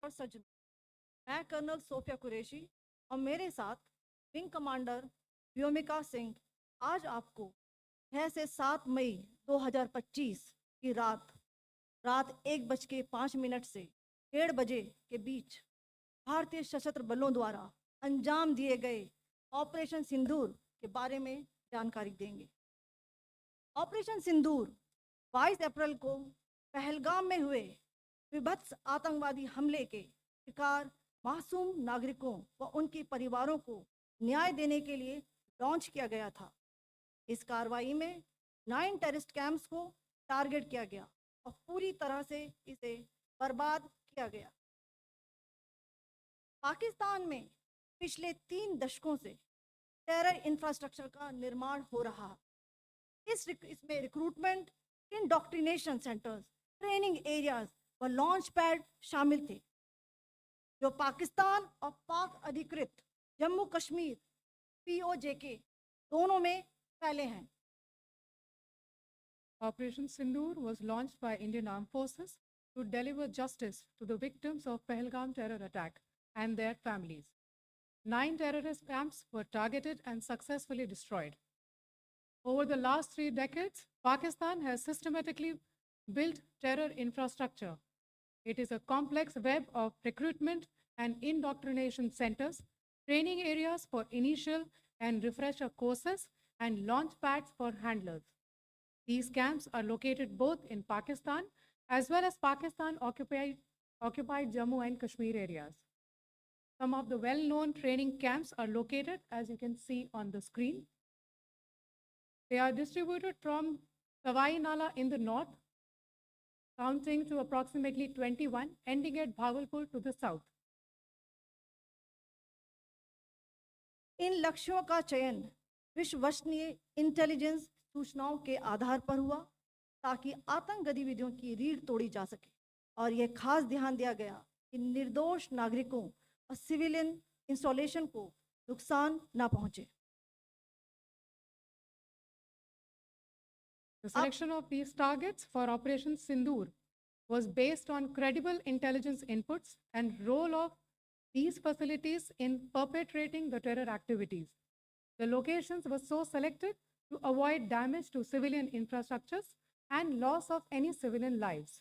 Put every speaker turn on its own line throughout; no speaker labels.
और सज्जन, मैं colonel Sophia Qureshi और मेरे साथ विंग कमांडर व्योमिका सिंह आज आपको 6 से 7 मई 2025 की रात रात 1:05 से 1:30 के बीच भारतीय सशस्त्र बलों द्वारा अंजाम दिए गए ऑपरेशन सिंदूर के बारे में जानकारी देंगे। ऑपरेशन सिंदूर 22 अप्रैल को पहलगाम में हुए विभत्स आतंकवादी हमले के शिकार मासूम नागरिकों व उनके परिवारों को न्याय देने के लिए लॉन्च किया गया था। इस कार्रवाई में 9 टेररिस्ट कैंप्स को टारगेट किया गया और पूरी तरह से इसे बर्बाद किया गया। पाकिस्तान में पिछले 3 दशकों से टेरर इंफ्रास्ट्रक्चर का निर्माण हो रहा है। इसमें recruitment, indoctrination centres, training areas व लॉन्च पैड शामिल थे, जो पाकिस्तान और पाक अधिकृत जम्मू कश्मीर POJK दोनों में फैले हैं।
Operation Sindoor was launched by Indian Armed Forces to deliver justice to the victims of Pahalgam terror attack and their families. 9 terrorist camps were targeted and successfully destroyed. Over the last 3 decades, Pakistan has systematically built terror infrastructure. It is a complex web of recruitment and indoctrination centers, training areas for initial and refresher courses, and launch pads for handlers. These camps are located both in Pakistan as well as Pakistan occupied Jammu and Kashmir areas. Some of the well-known training camps are located, as you can see on the screen. They are distributed from Sawai Nala in the north, counting to approximately 21, ending at Bhagalpur to the south.
इन लक्ष्यों का चयन विश्वसनीय intelligence सूचनाओं के आधार पर हुआ ताकि आतंक गतिविधियों की रीढ़ तोड़ी जा सके, और यह खास ध्यान दिया गया कि निर्दोष नागरिकों और सिविलियन इंस्टॉलेशन को नुकसान न पहुंचे।
The selection of these targets for Operation Sindoor was based on credible intelligence inputs and role of these facilities in perpetrating the terror activities. The locations were so selected to avoid damage to civilian infrastructures and loss of any civilian lives.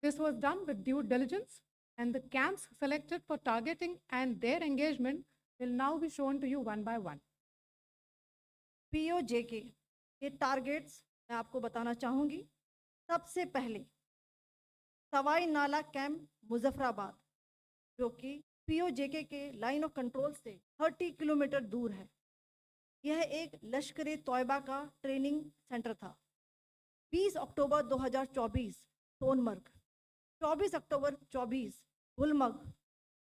This was done with due diligence, and the camps selected for targeting and their engagement will now be shown to you one by one.
POJK के targets मैं आपको बताना चाहूँगी। सबसे पहले सवाई नाला camp Muzaffarabad, जो कि POJK के लाइन ऑफ कंट्रोल से 30 किलोमीटर दूर है। यह एक लश्कर तोयबा का ट्रेनिंग सेंटर था। 20 अक्टूबर 2024 सोनमर्ग, 24 अक्टूबर 24 गुलमर्ग,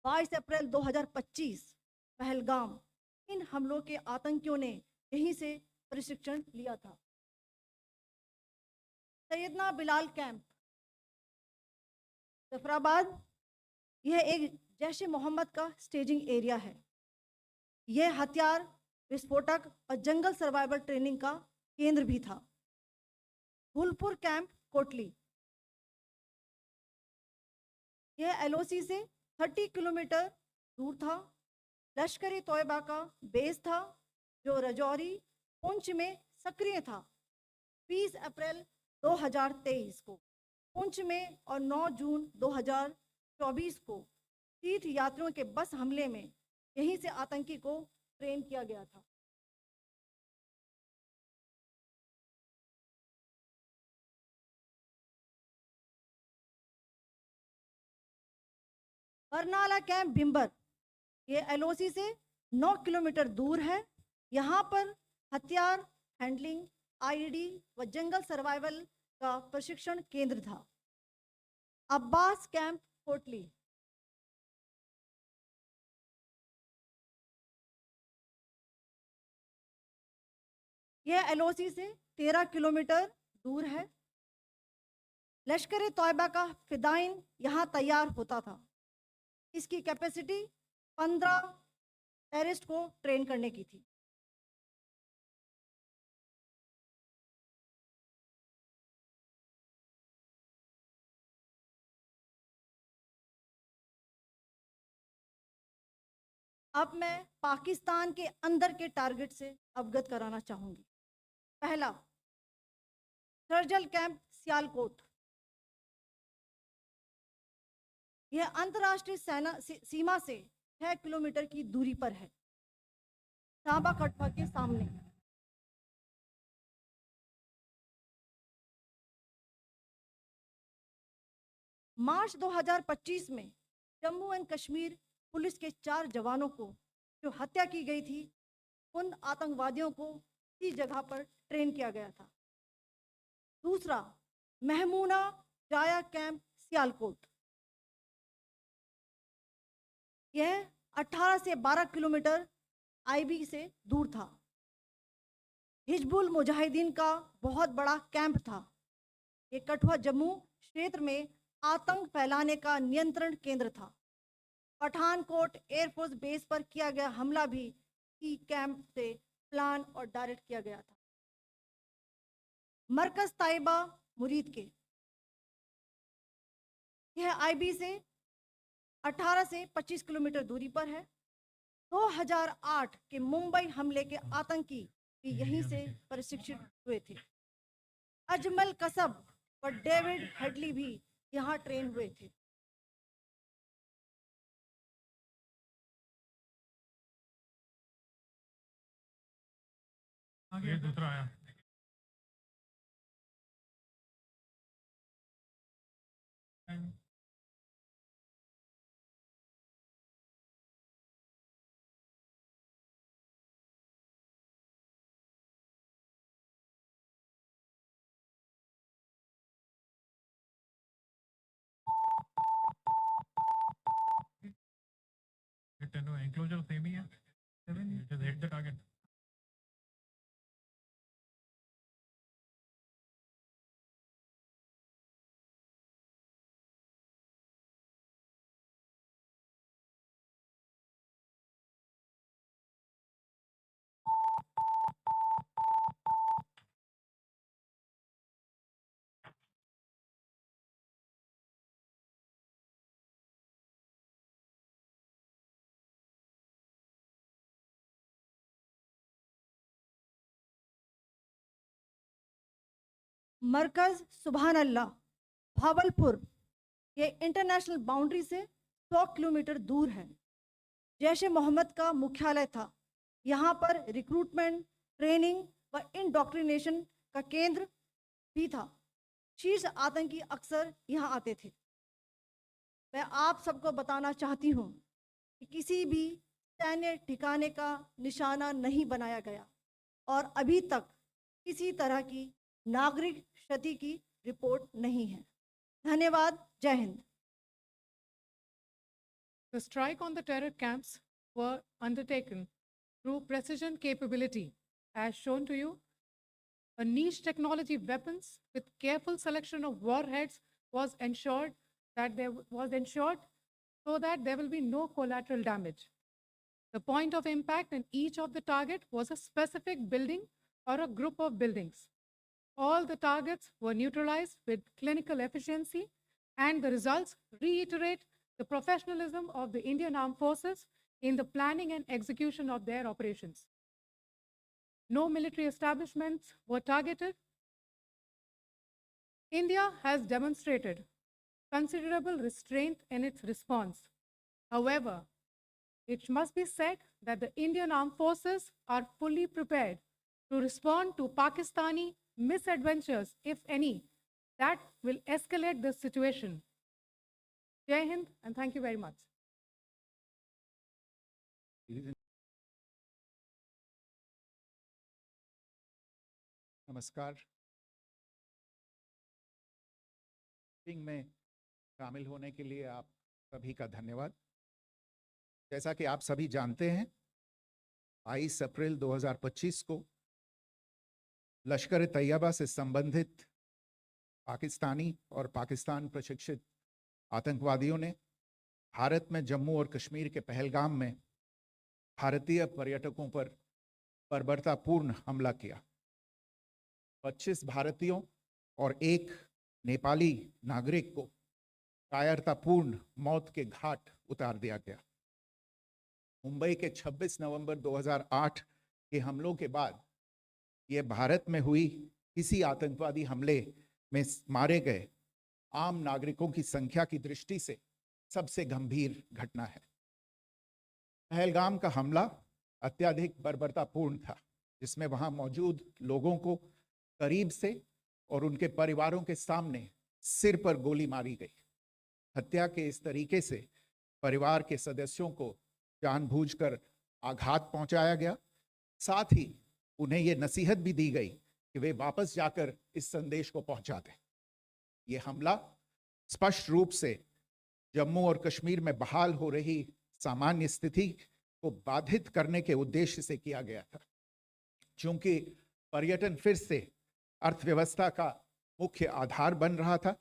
22 अप्रैल 2025 पहलगाम, इन हमलों के आतंकियों ने यहीं से प्रशिक्षण लिया था। सैयदना बिलाल कैंप जफराबाद, यह एक जैश ए मोहम्मद का स्टेजिंग एरिया है। यह हथियार, विस्फोटक और जंगल सर्वाइवल ट्रेनिंग का केंद्र भी था। गुलपुर कैंप कोटली, यह LOC से 30 किलोमीटर दूर था। लश्कर तोयबा का बेस था, जो रजौरी पुंछ में सक्रिय था। 20 अप्रैल 2023 को पुंछ में और 9 जून 2024 को तीर्थ यात्रियों के बस हमले में यहीं से आतंकी को ट्रेन किया गया था। बरनाला कैंप भिंबर, ये LOC से 9 किलोमीटर दूर है। यहाँ पर हथियार हैंडलिंग, IED व जंगल सर्वाइवल का प्रशिक्षण केंद्र था। अब्बास कैंप कोटली, यह LOC से 13 किलोमीटर दूर है। लश्कर तोयबा का फिदाइन यहाँ तैयार होता था। इसकी कैपेसिटी 15 टेररिस्ट को ट्रेन करने की थी। अब मैं पाकिस्तान के अंदर के टारगेट से अवगत कराना चाहूंगी। पहला, सर्जिकल कैंप सियालकोट। यह अंतर्राष्ट्रीय सीमा से 6 किलोमीटर की दूरी पर है, सांबा कठवा के सामने। मार्च 2025 में जम्मू एंड कश्मीर पुलिस के 4 जवानों को जो हत्या की गई थी, उन आतंकवादियों को इसी जगह पर ट्रेन किया गया था। दूसरा, महमूना जाया कैंप सियालकोट। यह 18 से 12 किलोमीटर आईबी से दूर था। हिजबुल मुजाहिदीन का बहुत बड़ा कैंप था। ये कठुआ जम्मू क्षेत्र में आतंक फैलाने का नियंत्रण केंद्र था। पठानकोट एयरफोर्स बेस पर किया गया हमला भी ई कैंप से प्लान और डायरेक्ट किया गया था। मरकज ताइबा मुरीद के, यह आईबी से 18 से 25 किलोमीटर दूरी पर है। 2008 के मुंबई हमले के आतंकी भी यहीं से प्रशिक्षित हुए थे। अजमल कसब और डेविड हेडली भी यहाँ ट्रेन हुए थे।
आगे दूसरा आया। एंक्लोजर सेम ही है। Just hit the target.
मरकज सुभान अल्लाह भावलपुर, ये इंटरनेशनल बाउंड्री से 100 किलोमीटर दूर है। जैश ए मोहम्मद का मुख्यालय था। यहाँ पर रिक्रूटमेंट, ट्रेनिंग व इंडोक्ट्रिनेशन का केंद्र भी था। शीर्ष आतंकी अक्सर यहाँ आते थे। मैं आप सबको बताना चाहती हूँ कि किसी भी सैन्य ठिकाने का निशाना नहीं बनाया गया और अभी तक किसी तरह की नागरिक क्षति की रिपोर्ट नहीं है। धन्यवाद। जय Hind.
The strike on the terror camps were undertaken through precision capability, as shown to you. A niche technology weapons with careful selection of warheads was ensured so that there will be no collateral damage. The point of impact in each of the target was a specific building or a group of buildings. All the targets were neutralized with clinical efficiency, and the results reiterate the professionalism of the Indian Armed Forces in the planning and execution of their operations. No military establishments were targeted. India has demonstrated considerable restraint in its response. However, it must be said that the Indian Armed Forces are fully prepared to respond to Pakistani misadventures, if any, that will escalate the situation. Jai Hind, and thank you very much.
नमस्कार। Meeting में शामिल होने के लिए आप सभी का धन्यवाद। जैसा कि आप सभी जानते हैं, 22 अप्रैल 2025 को लश्कर ए तैयबा से संबंधित पाकिस्तानी और पाकिस्तान प्रशिक्षित आतंकवादियों ने भारत में जम्मू और कश्मीर के पहलगाम में भारतीय पर्यटकों पर बर्बरतापूर्ण हमला किया। 25 भारतीयों और एक नेपाली नागरिक को कायरतापूर्ण मौत के घाट उतार दिया गया। मुंबई के 26 नवंबर 2008 के हमलों के बाद ये भारत में हुई किसी आतंकवादी हमले में मारे गए आम नागरिकों की संख्या की दृष्टि से सबसे गंभीर घटना है। पहलगाम का हमला अत्यधिक बर्बरतापूर्ण था, जिसमें वहां मौजूद लोगों को करीब से और उनके परिवारों के सामने सिर पर गोली मारी गई। हत्या के इस तरीके से परिवार के सदस्यों को जानबूझकर आघात पहुंचाया गया। साथ ही उन्हें यह नसीहत भी दी गई कि वे वापस जाकर इस संदेश को पहुंचा दें। यह हमला स्पष्ट रूप से जम्मू और कश्मीर में बहाल हो रही सामान्य स्थिति को बाधित करने के उद्देश्य से किया गया था। चूंकि पर्यटन फिर से अर्थव्यवस्था का मुख्य आधार बन रहा था,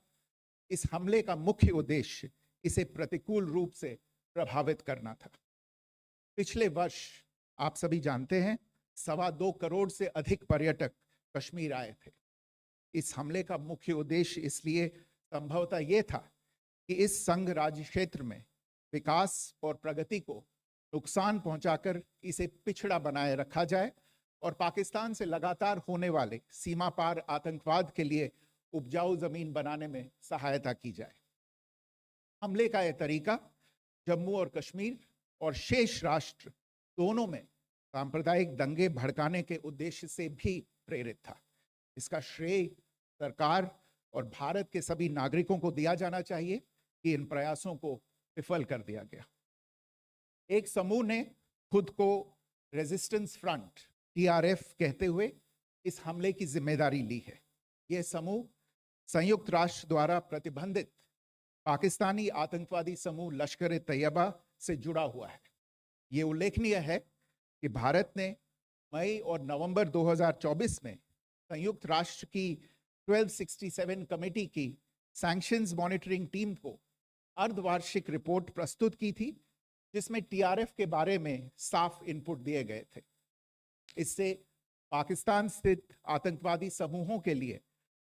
इस हमले का मुख्य उद्देश्य इसे प्रतिकूल रूप से प्रभावित करना था। पिछले वर्ष आप सभी जानते हैं 2.25 करोड़ से अधिक पर्यटक कश्मीर आए थे। इस हमले का मुख्य उद्देश्य इसलिए संभवतः यह था कि इस संघ राज्य क्षेत्र में विकास और प्रगति को नुकसान पहुंचाकर इसे पिछड़ा बनाए रखा जाए और पाकिस्तान से लगातार होने वाले सीमा पार आतंकवाद के लिए उपजाऊ जमीन बनाने में सहायता की जाए। हमले का यह तरीका जम्मू और कश्मीर और शेष राष्ट्र दोनों में सांप्रदायिक दंगे भड़काने के उद्देश्य से भी प्रेरित था। इसका श्रेय सरकार और भारत के सभी नागरिकों को दिया जाना चाहिए कि इन प्रयासों को विफल कर दिया गया। एक समूह ने खुद को रेजिस्टेंस फ्रंट TRF कहते हुए इस हमले की जिम्मेदारी ली है। यह समूह संयुक्त राष्ट्र द्वारा प्रतिबंधित पाकिस्तानी आतंकवादी समूह लश्कर-ए-तैयबा से जुड़ा हुआ है। ये उल्लेखनीय है कि भारत ने मई और नवंबर 2024 में संयुक्त राष्ट्र की 1267 कमेटी की सैंक्शंस मॉनिटरिंग टीम को अर्धवार्षिक रिपोर्ट प्रस्तुत की थी, जिसमें TRF के बारे में साफ इनपुट दिए गए थे। इससे पाकिस्तान स्थित आतंकवादी समूहों के लिए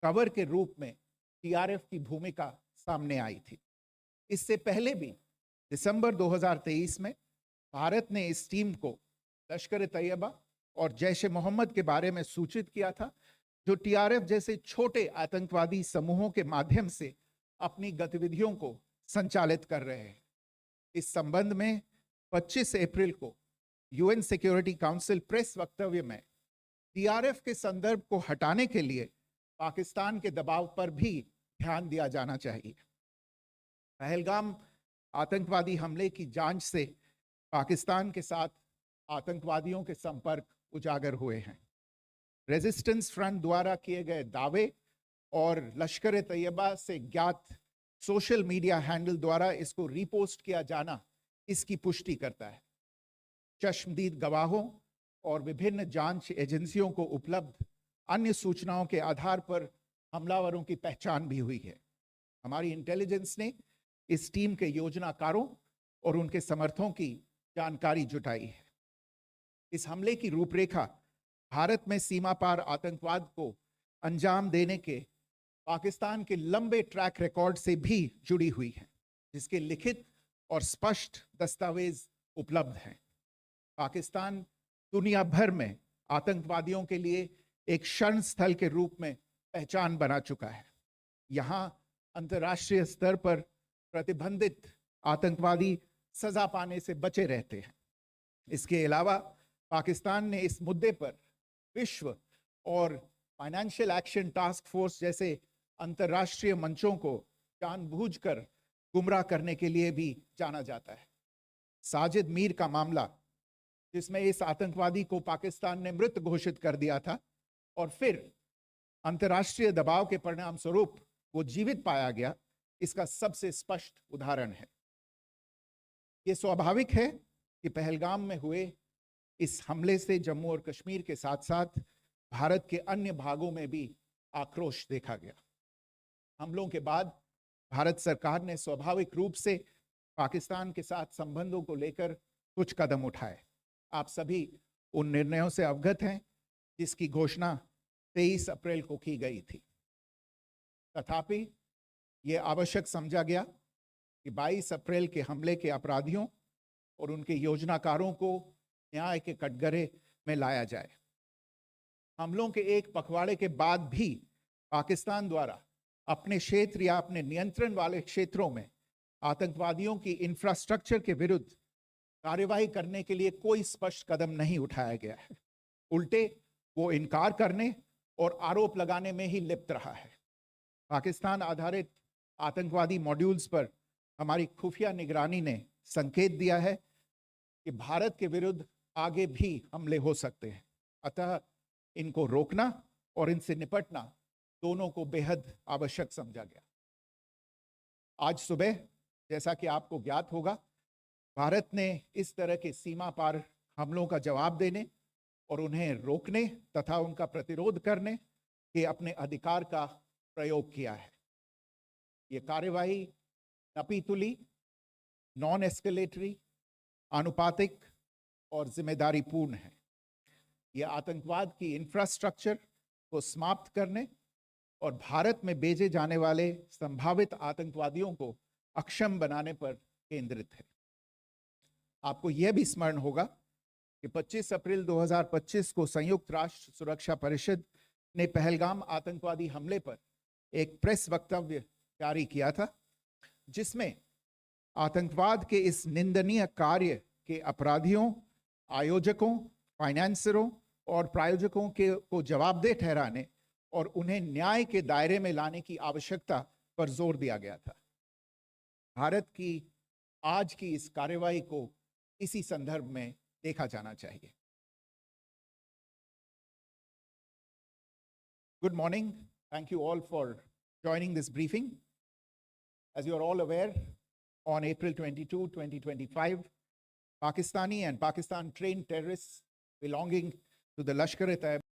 कवर के रूप में TRF की भूमिका सामने आई थी। इससे पहले भी दिसंबर 2023 में भारत ने इस टीम को लश्कर-ए-तैयबा और जैश-ए-मोहम्मद के बारे में सूचित किया था, जो TRF जैसे छोटे आतंकवादी समूहों के माध्यम से अपनी गतिविधियों को संचालित कर रहे हैं। इस संबंध में 25 अप्रैल को UN सिक्योरिटी काउंसिल प्रेस वक्तव्य में TRF के संदर्भ को हटाने के लिए पाकिस्तान के दबाव पर भी ध्यान दिया जाना चाहिए। पहलगाम आतंकवादी हमले की जांच से पाकिस्तान के साथ आतंकवादियों के संपर्क उजागर हुए हैं। रेजिस्टेंस फ्रंट द्वारा किए गए दावे और लश्कर-ए-तैयबा से ज्ञात सोशल मीडिया हैंडल द्वारा इसको रीपोस्ट किया जाना इसकी पुष्टि करता है। चश्मदीद गवाहों और विभिन्न जांच एजेंसियों को उपलब्ध अन्य सूचनाओं के आधार पर हमलावरों की पहचान भी हुई है। हमारी इंटेलिजेंस ने इस टीम के योजनाकारों और उनके समर्थकों की जानकारी जुटाई है। इस हमले की रूपरेखा भारत में सीमा पार आतंकवाद को अंजाम देने के पाकिस्तान के लंबे ट्रैक रिकॉर्ड से भी जुड़ी हुई है, जिसके लिखित और स्पष्ट दस्तावेज उपलब्ध हैं। पाकिस्तान दुनिया भर में आतंकवादियों के लिए एक शरण स्थल के रूप में पहचान बना चुका है। यहाँ अंतर्राष्ट्रीय स्तर पर प्रतिबंधित आतंकवादी सजा पाने से बचे रहते हैं। इसके अलावा पाकिस्तान ने इस मुद्दे पर विश्व और फाइनेंशियल एक्शन टास्क फोर्स जैसे अंतर्राष्ट्रीय मंचों को जानबूझकर गुमराह करने के लिए भी जाना जाता है। साजिद मीर का मामला, जिसमें इस आतंकवादी को पाकिस्तान ने मृत घोषित कर दिया था और फिर अंतर्राष्ट्रीय दबाव के परिणाम स्वरूप वो जीवित पाया गया, इसका सबसे स्पष्ट उदाहरण है। ये स्वाभाविक है कि पहलगाम में हुए इस हमले से जम्मू और कश्मीर के साथ साथ भारत के अन्य भागों में भी आक्रोश देखा गया। हमलों के बाद भारत सरकार ने स्वाभाविक रूप से पाकिस्तान के साथ संबंधों को लेकर कुछ कदम उठाए। आप सभी उन निर्णयों से अवगत हैं जिसकी घोषणा 23 अप्रैल को की गई थी। तथापि ये आवश्यक समझा गया कि 22 अप्रैल के हमले के अपराधियों और उनके योजनाकारों को न्याय के कटघरे में लाया जाए। हमलों के एक पखवाड़े के बाद भी पाकिस्तान द्वारा अपने क्षेत्र या अपने नियंत्रण वाले क्षेत्रों में आतंकवादियों की इंफ्रास्ट्रक्चर के विरुद्ध कार्यवाही करने के लिए कोई स्पष्ट कदम नहीं उठाया गया है। उल्टे वो इनकार करने और आरोप लगाने में ही लिप्त रहा है। पाकिस्तान आधारित आतंकवादी मॉड्यूल्स पर हमारी खुफिया निगरानी ने संकेत दिया है कि भारत के विरुद्ध आगे भी हमले हो सकते हैं। अतः इनको रोकना और इनसे निपटना दोनों को बेहद आवश्यक समझा गया। आज सुबह, जैसा कि आपको ज्ञात होगा, भारत ने इस तरह के सीमा पार हमलों का जवाब देने और उन्हें रोकने तथा उनका प्रतिरोध करने के अपने अधिकार का प्रयोग किया है। ये कार्यवाही नपीतुली, नॉन एस्केलेटरी, आनुपातिक और जिम्मेदारीपूर्ण है। यह आतंकवाद की इंफ्रास्ट्रक्चर को समाप्त करने और भारत में भेजे जाने वाले संभावित आतंकवादियों को अक्षम बनाने पर केंद्रित है। आपको यह भी स्मरण होगा कि 25 अप्रैल 2025 को संयुक्त राष्ट्र सुरक्षा परिषद ने पहलगाम आतंकवादी हमले पर एक प्रेस वक्तव्य जारी किया था, जिसमें आतंकवाद के इस निंदनीय कार्य के अपराधियों, आयोजकों, फाइनेंसरों और प्रायोजकों को जवाबदेह ठहराने और उन्हें न्याय के दायरे में लाने की आवश्यकता पर जोर दिया गया था। भारत की आज की इस कार्यवाही को इसी संदर्भ में देखा जाना चाहिए। Good morning. Thank you all for joining this briefing. As you are all aware, on April 22, 2025, Pakistani and Pakistan-trained terrorists belonging to the Lashkar-e-Taiba